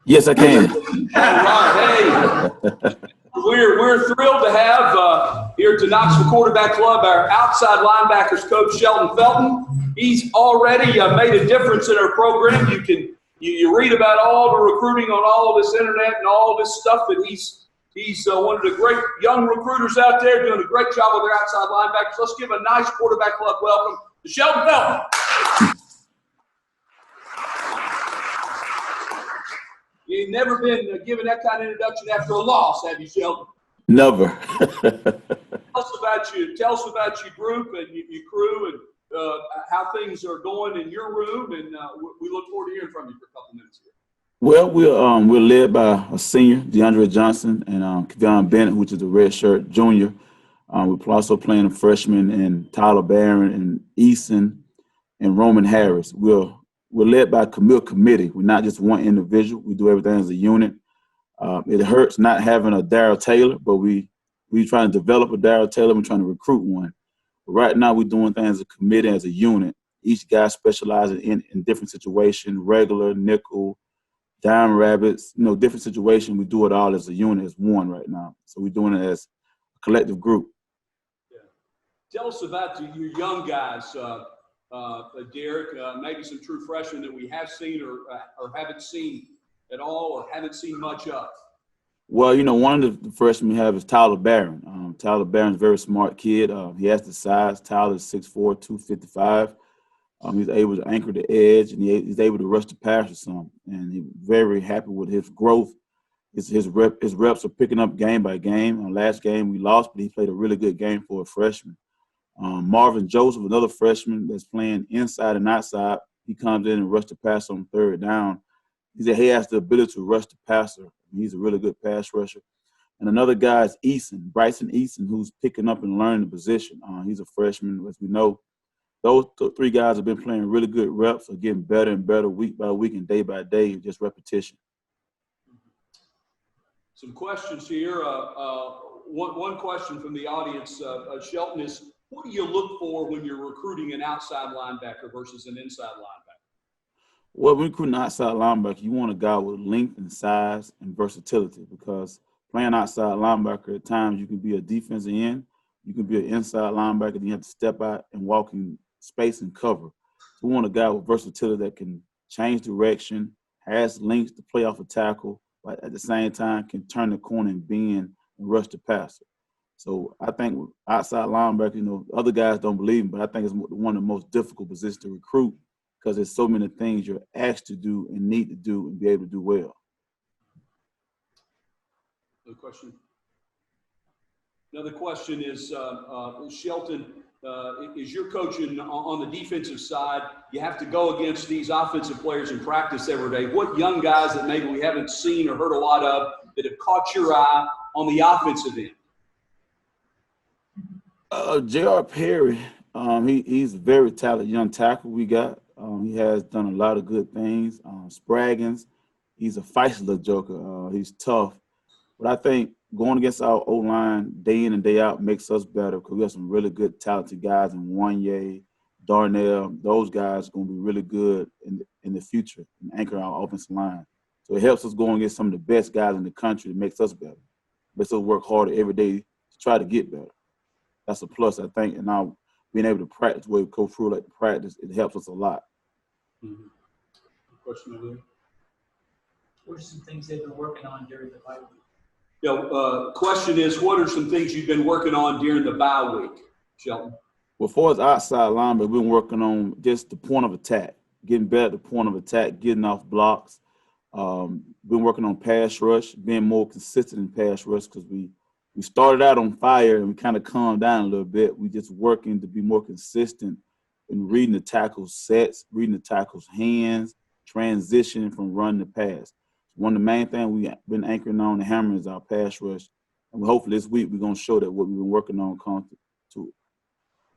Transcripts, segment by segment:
Yes, I can. All right, hey, we're thrilled to have here to Knoxville Quarterback Club our outside linebackers coach Shelton Felton. He's already made a difference in our program. You read about all the recruiting on all of this internet and all this stuff that he's one of the great young recruiters out there doing a great job with their outside linebackers. Let's give a nice Quarterback Club welcome to Shelton Felton. You've never been given that kind of introduction after a loss, have you, Shelton? Never. Tell us about your group and your crew and how things are going in your room, and we look forward to hearing from you for a couple minutes here. Well, we're led by a senior, DeAndre Johnson, and Kevion Bennett, which is a redshirt junior. We're also playing a freshman and Tyler Barron and Eason and Roman Harris. We're led by a committee. We're not just one individual. We do everything as a unit. It hurts not having a Darryl Taylor, but we're trying to develop a Darryl Taylor. We're trying to recruit one. But right now, we're doing things as a committee, as a unit. Each guy specializes in different situations, regular, nickel, dime rabbits, different situations. We do it all as a unit, as one right now. So we're doing it as a collective group. Yeah. Tell us about your young guys. Derek, maybe some true freshmen that we have seen or haven't seen at all or haven't seen much of. Well, one of the freshmen we have is Tyler Barron. Tyler Barron's a very smart kid. He has the size. Tyler's 6'4", 255. He's able to anchor the edge, and he's able to rush the passer some. And he's very happy with his growth. His reps are picking up game by game. Last game we lost, but he played a really good game for a freshman. Marvin Joseph, another freshman that's playing inside and outside, he comes in and rushes the passer on third down. He has the ability to rush the passer. He's a really good pass rusher. And another guy is Bryson Eason, who's picking up and learning the position. He's a freshman, as we know. Those three guys have been playing really good reps, are getting better and better week by week and day by day, just repetition. Some questions here. One question from the audience, Shelton, is what do you look for when you're recruiting an outside linebacker versus an inside linebacker? Well, when recruiting an outside linebacker, you want a guy with length and size and versatility, because playing outside linebacker at times you can be a defensive end, you can be an inside linebacker, then you have to step out and walk in space and cover. So we want a guy with versatility that can change direction, has length to play off a tackle, but at the same time can turn the corner and bend and rush the passer. So I think with outside linebacker, other guys don't believe him, but I think it's one of the most difficult positions to recruit because there's so many things you're asked to do and need to do and be able to do well. Another question is, Shelton, is your coaching on the defensive side, you have to go against these offensive players in practice every day. What young guys that maybe we haven't seen or heard a lot of that have caught your eye on the offensive end? J.R. Perry, he's a very talented young tackle we got. He has done a lot of good things. Spraggins, he's a feisty little joker. He's tough. But I think going against our O-line day in and day out makes us better because we have some really good talented guys in Wanye, Darnell. Those guys are going to be really good in the future and anchor our offensive line. So it helps us go against some of the best guys in the country. It makes us better. Makes us work harder every day to try to get better. That's a plus, I think. And now being able to practice the way Coach Frew like to practice, it helps us a lot. Mm-hmm. Question over there. What are some things they've been working on during the bye week? Question is, what are some things you've been working on during the bye week, Shelton? Well, as far as outside linebacker, we've been working on just the point of attack, getting better at the point of attack, getting off blocks. Been working on pass rush, being more consistent in pass rush because we started out on fire and we kind of calmed down a little bit. We just working to be more consistent in reading the tackle's sets, reading the tackle's hands, transitioning from run to pass. One of the main things we've been anchoring on the hammer is our pass rush. And hopefully this week we're going to show that what we've been working on comes to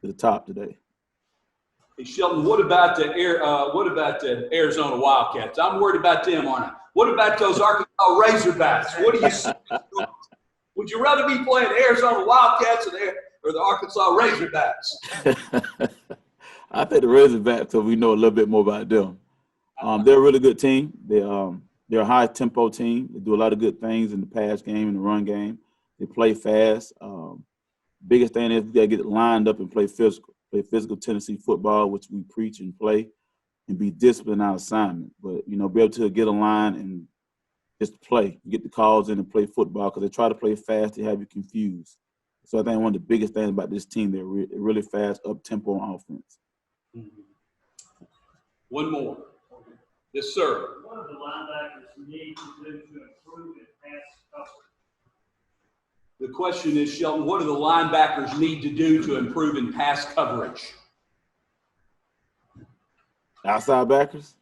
the top today. Hey, Shelton, what about the Arizona Wildcats? I'm worried about them, aren't I? What about those Arkansas Razorbacks? What do you see? Would you rather be playing the Arizona Wildcats or the Arkansas Razorbacks? I think the Razorbacks, because we know a little bit more about them. They're a really good team. They're They're a high tempo team. They do a lot of good things in the pass game and the run game. They play fast. Biggest thing is we got to get it lined up and play physical Tennessee football, which we preach and play, and be disciplined in our assignment. But, you know, be able to get a line and just play, get the calls in and play football, because they try to play fast to have you confused. So I think one of the biggest things about this team, they're really fast, up-tempo on offense. One more. Yes, sir. What do the linebackers need to do to improve in pass coverage? The question is, Shelton, what do the linebackers need to do to improve in pass coverage? Outside backers?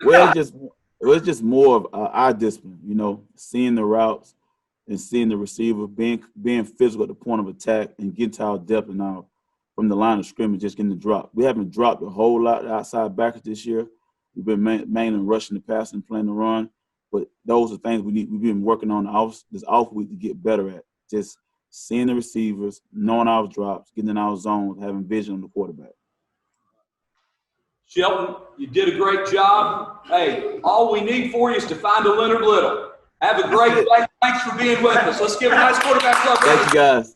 Well, it's just more of our discipline, you know, seeing the routes and seeing the receiver, being physical at the point of attack and getting to our depth and now from the line of scrimmage, just getting the drop. We haven't dropped a whole lot outside backers this year. We've been mainly rushing the pass and playing the run. But those are things we've been working on this off week to get better at. Just seeing the receivers, knowing our drops, getting in our zones, having vision on the quarterback. Shelton, you did a great job. Hey, all we need for you is to find a Leonard Little. Have a great day. Thanks for being with us. Let's give a nice quarterback club. Thank you, guys.